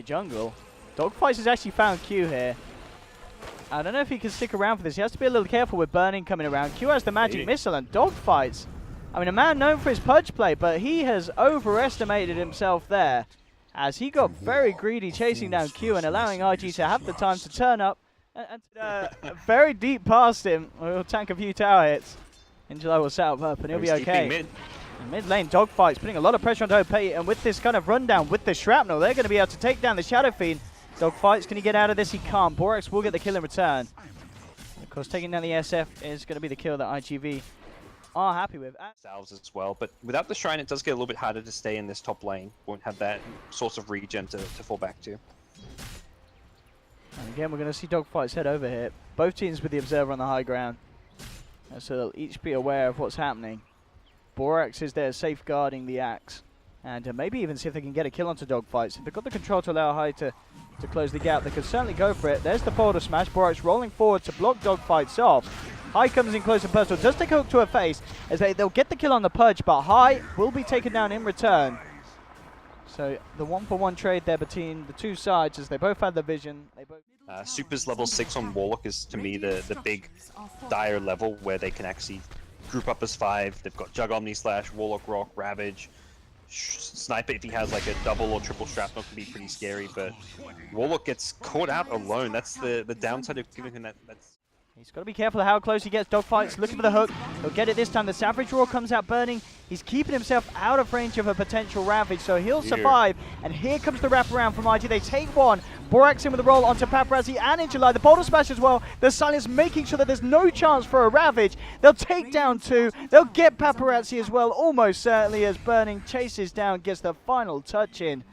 the jungle. Dogfights has actually found Q here. I don't know if he can stick around for this. He has to be a little careful with Burning coming around. Q has the magic missile and Dogfights. I mean, a man known for his pudge play, but he has overestimated himself there, as he got very greedy chasing down Q and allowing IG to have the time to turn up and very deep past him. We'll tank a few tower hits. iG.iG.July will set up and he'll be okay. Mid lane, Dogfights putting a lot of pressure on OP, and with this kind of rundown with the shrapnel, they're going to be able to take down the Shadow Fiend. Dogfights, can he get out of this? He can't. Borax will get the kill in return. Of course, taking down the SF is going to be the kill that iG.V. are happy with. Salves as well, but without the Shrine, it does get a little bit harder to stay in this top lane. Won't have that source of regen to fall back to. And again, we're going to see Dogfights head over here. Both teams with the Observer on the high ground. So they'll each be aware of what's happening. Borax is there safeguarding the axe. And maybe even see if they can get a kill onto Dogfights. If they've got the control to allow High to close the gap, they could certainly go for it. There's the boulder smash. Borax rolling forward to block Dogfights off. High comes in close and personal. Does take a hook to her face as they'll get the kill on the pudge, but High will be taken down in return. So the 1-for-1 trade there between the two sides as they both had the vision. They both Super's level 6 on Warlock is, to me, the big dire level where they can actually group up as 5. They've got Jug Omni Slash, Warlock Rock, Ravage. Sniper, if he has like a double or triple shrapnel, can be pretty scary, but Warlock gets caught out alone. That's the downside of giving him that. He's got to be careful of how close he gets. Dogfights looking for the hook. He'll get it this time. The Savage Roar comes out burning. He's keeping himself out of range of a potential Ravage, so he'll survive. And here comes the wraparound from IG. They take one. Borax in with the roll onto Paparazi and iG.iG.July. The boulder smash as well. The Silence making sure that there's no chance for a Ravage. They'll take down 2. They'll get Paparazi as well, almost certainly, as Burning chases down, gets the final touch in.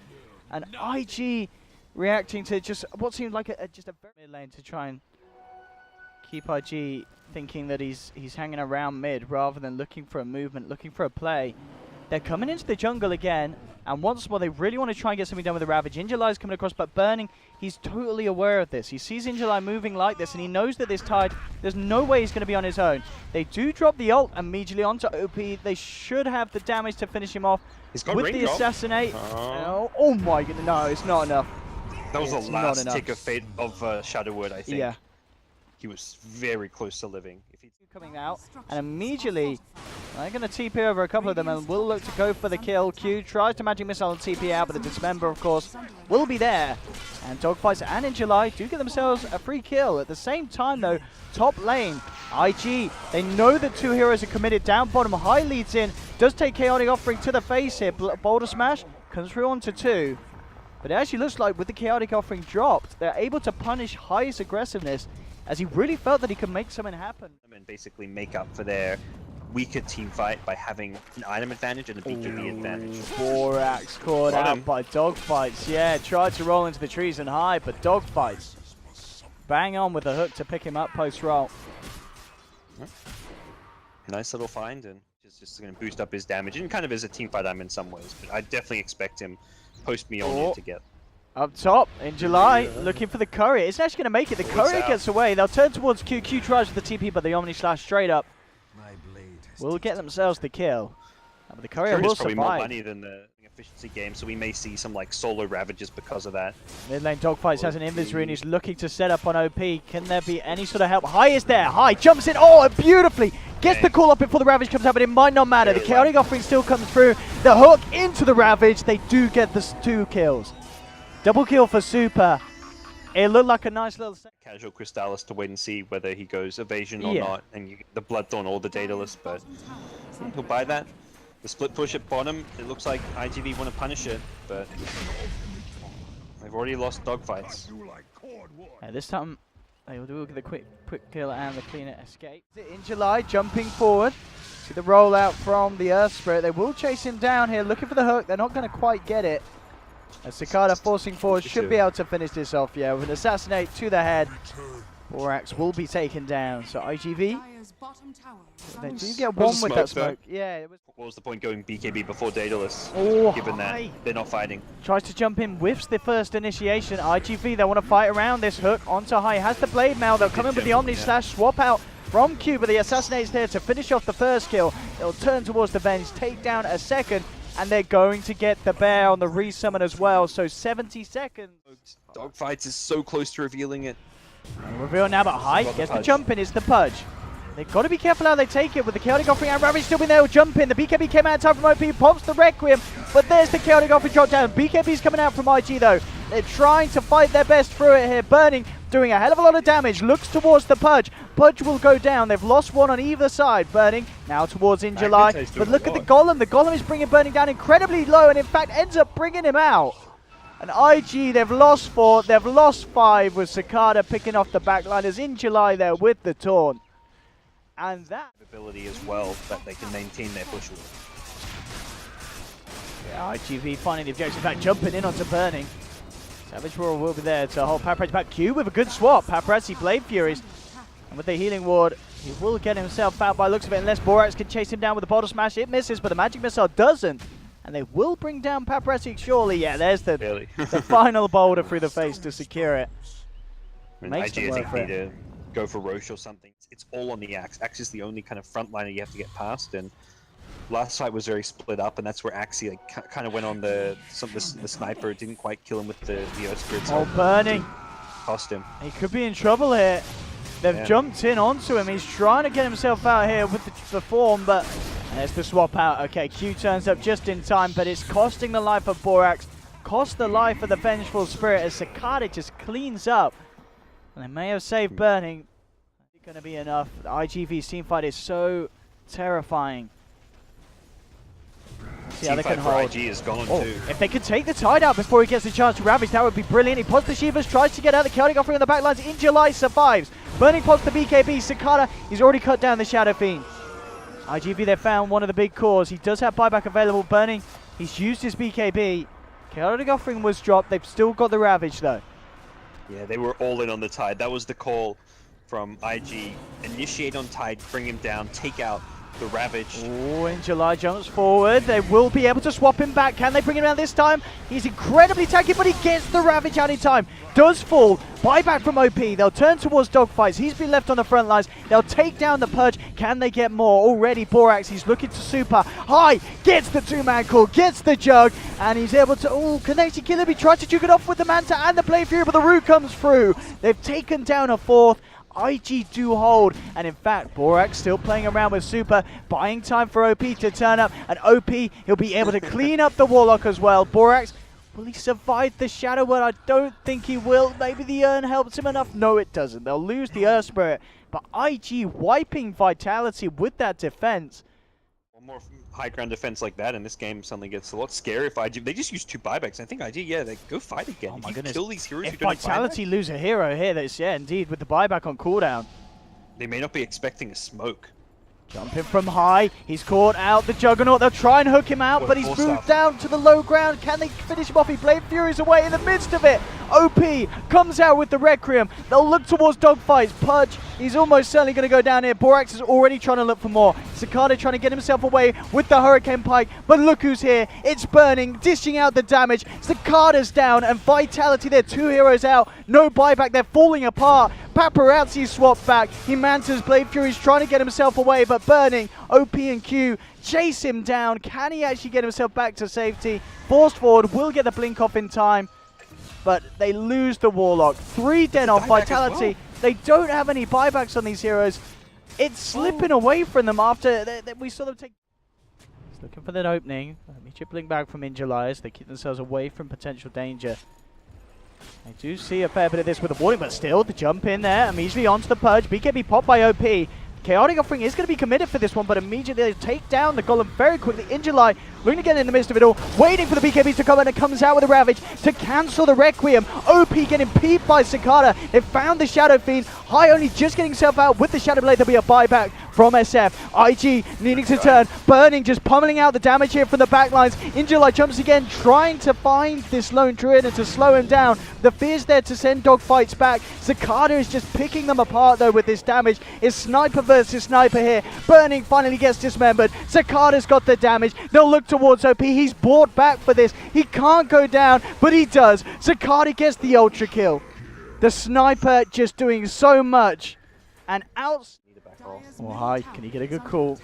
And IG reacting to just what seemed like just a very mid lane to try and keep IG thinking that he's hanging around mid rather than looking for a movement, looking for a play. They're coming into the jungle again, and once more they really want to try and get something done with the Ravage. iG.iG.July is coming across, but Burning, he's totally aware of this. He sees iG.iG.July moving like this, and he knows that this tide, there's no way he's going to be on his own. They do drop the ult immediately onto OP. They should have the damage to finish him off with the assassinate. Oh my goodness, no, it's not enough. That was the last tick of fate of Shadow Word, I think. Yeah. He was very close to living. If he's coming out, and immediately they're going to TP over a couple of them and will look to go for the kill. Q tries to magic missile and TP out, but the Dismember, of course, will be there. And Dogfights and iG.iG.July do get themselves a free kill. At the same time, though, top lane, IG, they know that 2 heroes are committed down bottom. High leads in, does take Chaotic Offering to the face here. Boulder Smash comes through onto 2. But it actually looks like with the Chaotic Offering dropped, they're able to punish High's aggressiveness, as he really felt that he could make something happen. And basically make up for their weaker team fight by having an item advantage and a BKB advantage. Borax caught out by Dogfights. Yeah, tried to roll into the trees and hide, but Dogfights bang on with the hook to pick him up post-roll. Nice little find, and just going to boost up his damage, and kind of is a team fight item in some ways, but I definitely expect him post-Mjolnir to get. Up top, iG.iG.July looking for the courier. It's actually going to make it. The courier gets away. They'll turn towards Q. Q tries with the TP, but the Omni Slash straight up will get themselves the kill. But the courier will survive. Probably more money than the efficiency game, so we may see some like solo Ravages because of that. Mid lane Dogfights has an inventory and he's looking to set up on OP. Can there be any sort of help? High is there. High jumps in. Oh, beautifully. Gets the call up before the Ravage comes out, but it might not matter. The Chaotic Offering still comes through. The hook into the Ravage. They do get the 2 kills. Double kill for Super. It looked like a nice little casual Crystallis to wait and see whether he goes evasion or not, and you get the Bloodthorn or the Daedalus, but he'll buy that. The split push at bottom, it looks like iG.V. want to punish it, but they've already lost Dogfights. This time they will get the quick kill and the cleaner escape. iG.iG.July jumping forward. See the rollout from the Earth Spirit. They will chase him down here, looking for the hook. They're not going to quite get it. As Sakata forcing forward should be able to finish this off, yeah, with an assassinate to the head. Borax will be taken down, so iG.V. They do get one with that smoke. Yeah. What was the point going BKB before Daedalus, given that they're not fighting? Tries to jump in, whiffs the first initiation. iG.V. they want to fight around this hook onto High. Has the blade mail, they'll come in with the Omni Slash, swap out from Q, but the assassinate's there to finish off the first kill. They'll turn towards the Venge, take down a second, and they're going to get the bear on the resummon as well. So 70 seconds. Dogfights is so close to revealing it. And reveal now, but High gets the jump in. It's the Pudge. They've got to be careful how they take it with the Chaotic Offering and Ravage still being there. Jump in. The BKB came out in time from OP, pops the Requiem, but there's the Chaotic Offering drop down. BKB's coming out from IG though. They're trying to fight their best through it here. Burning, doing a hell of a lot of damage. Looks towards the Pudge. Pudge will go down. They've lost one on either side. Burning now towards ig.iG.July. But look at the Golem. The Golem is bringing Burning down incredibly low and in fact ends up bringing him out. And IG, they've lost 4. They've lost 5 with Sakata picking off the backliners. ig.July there with the taunt. And that ability as well that they can maintain their push. Yeah, iG.V finding the objective back, jumping in onto Burning. Savage Roar will be there to hold Paparazi back. Q with a good swap. Paparazi Blade Furies. And with the healing ward, he will get himself out by the looks of it unless Borax can chase him down with the bottle smash. It misses, but the magic missile doesn't. And they will bring down Paparazi surely. Yeah, there's the, the final boulder through the face to secure it. Makes IG, I think, need to go for Roche or something. It's all on the Axe. Axe is the only kind of frontliner you have to get past, and last fight was very split up, and that's where Axie kind of went on the sniper. Didn't quite kill him with the Earth Spirit. Oh, Burning. Cost him. He could be in trouble here. They've jumped in onto him. He's trying to get himself out here with the form, but there's the swap out. Okay, Q turns up just in time, but it's costing the life of Borax, cost the life of the Vengeful Spirit as Sakata just cleans up. And they may have saved Burning. It's going to be enough. The iG.V team fight is so terrifying. See how they can hold. IG is gone too. If they could take the tide out before he gets the chance to Ravage, that would be brilliant. He pops the Shivas, tries to get out the Chaotic Offering on the backlines. ig.July survives. Burning pops the BKB. Sakata, he's already cut down the Shadow Fiend. iG.V, they found one of the big cores. He does have buyback available. Burning, he's used his BKB. Chaotic Offering was dropped. They've still got the Ravage though. Yeah, they were all in on the Tide. That was the call from IG. Initiate on Tide, bring him down, take out the Ravage. Oh, ig.July jumps forward. They will be able to swap him back. Can they bring him down this time? He's incredibly tanky, but he gets the Ravage out in time. Does fall. Buyback from OP. They'll turn towards dogfights. He's been left on the front lines. They'll take down the Purge. Can they get more? Already Borax, he's looking to super. High gets the two-man call, gets the jug, and he's able to, can they actually kill him? He tries to juke it off with the Manta and the Blade Fury, but the Root comes through. They've taken down a 4th. IG do hold, and in fact Borax still playing around with super, buying time for OP to turn up, and OP, he'll be able to clean up the Warlock as well. Borax, will he survive the Shadow Word? I don't think he will. Maybe the Urn helps him enough. No, it doesn't. They'll lose the Earth Spirit, but IG wiping Vitality with that defense. One more high ground defense like that, and this game suddenly gets a lot scary. If IG, they just use 2 buybacks. I think IG, they go fight again. Oh my goodness. Kill these heroes if who don't have Vitality buyback, lose a hero here, that's, indeed, with the buyback on cooldown. they may not be expecting a smoke. Jumping from high, he's caught out the Juggernaut. They'll try and hook him out, but he's moved down to the low ground. Can they finish him off? He Blade Fury's away in the midst of it. OP comes out with the Requiem. They'll look towards dogfights. Pudge, he's almost certainly going to go down here. Borax is already trying to look for more. Sakata trying to get himself away with the Hurricane Pike, but look who's here. It's Burning, dishing out the damage. Sakata's down, and Vitality, they're 2 heroes out. No buyback, they're falling apart. Paparazi swapped back. He Manta's Blade Fury's trying to get himself away, but Burning, OP and Q chase him down. Can he actually get himself back to safety? Forced forward, will get the blink off in time, but they lose the Warlock. 3 dead on Vitality. Well. They don't have any buybacks on these heroes. It's slipping away from them after we saw them take. He's looking for that opening. Immediate blink back from ig.July as they keep themselves away from potential danger. I do see a fair bit of this with the warning, but still, the jump in there, immediately onto the Purge. BKB popped by OP. Chaotic Offering is going to be committed for this one, but immediately they take down the Golem very quickly. ig.July looking to get in the midst of it all, waiting for the BKBs to come, and it comes out with a Ravage to cancel the Requiem. OP getting peeped by Sakata. They found the Shadow Fiend. High only just getting himself out with the Shadow Blade. There'll be a buyback from SF. IG needing to turn. Burning, just pummeling out the damage here from the backlines. ig.July jumps again, trying to find this lone druid and to slow him down. The fear's there to send dogfights back. Sakata is just picking them apart though with this damage. It's sniper versus sniper here. Burning finally gets dismembered. Sakata's got the damage. They'll look towards OP. He's brought back for this. He can't go down, but he does. Sakata gets the ultra kill. The sniper just doing so much. And out. Oh, High, can he get a good call?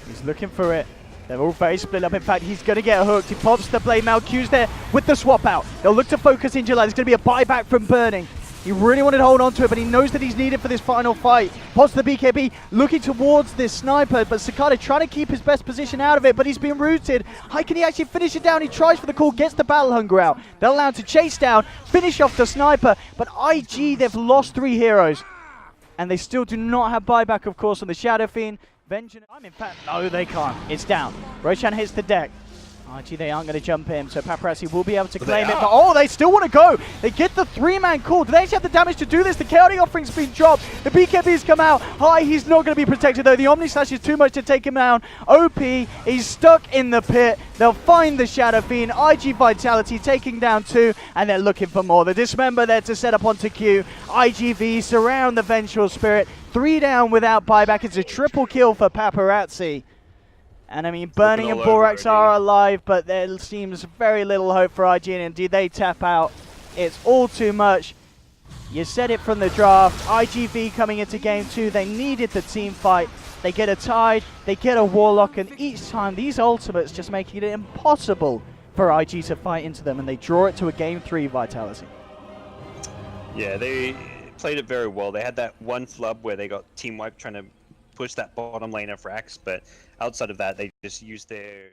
He's looking for it. They're all very split up. In fact, he's going to get hooked. He pops the blade mail. Q's there with the swap out. They'll look to focus Injuly. There's going to be a buyback from Burning. He really wanted to hold on to it, but he knows that he's needed for this final fight. Pops the BKB, looking towards this sniper, but Sakata trying to keep his best position out of it, but he's been rooted. How can he actually finish it down? He tries for the call, gets the battle hunger out. They're allowed to chase down, finish off the sniper, but IG, they've lost 3 heroes. And they still do not have buyback, of course, on the Shadow Fiend. Vengeance. In fact, no, they can't. It's down. Roshan hits the deck. IG, they aren't going to jump in, so Paparazi will be able to claim it. But oh, they still want to go. They get the 3-man call. Do they actually have the damage to do this? The Chaotic Offering's been dropped. The BKB's come out. High, he's not going to be protected, though. The Omni Slash is too much to take him down. OP, he's stuck in the pit. They'll find the Shadow Fiend. iG.Vitality taking down 2, and they're looking for more. The Dismember there to set up onto Q. iG.V. surround the Vengeful Spirit. 3 down without buyback. It's a triple kill for Paparazi. And I mean, Burning and Borax are alive, but there seems very little hope for IG, and indeed they tap out. It's all too much. You said it from the draft. iG.V coming into game 2, they needed the team fight. They get a Tide, they get a Warlock, and each time these ultimates just making it impossible for IG to fight into them, and they draw it to a game 3 Vitality. Yeah, they played it very well. They had that one flub where they got team wiped trying to push that bottom lane of Rax, but outside of that, they just used their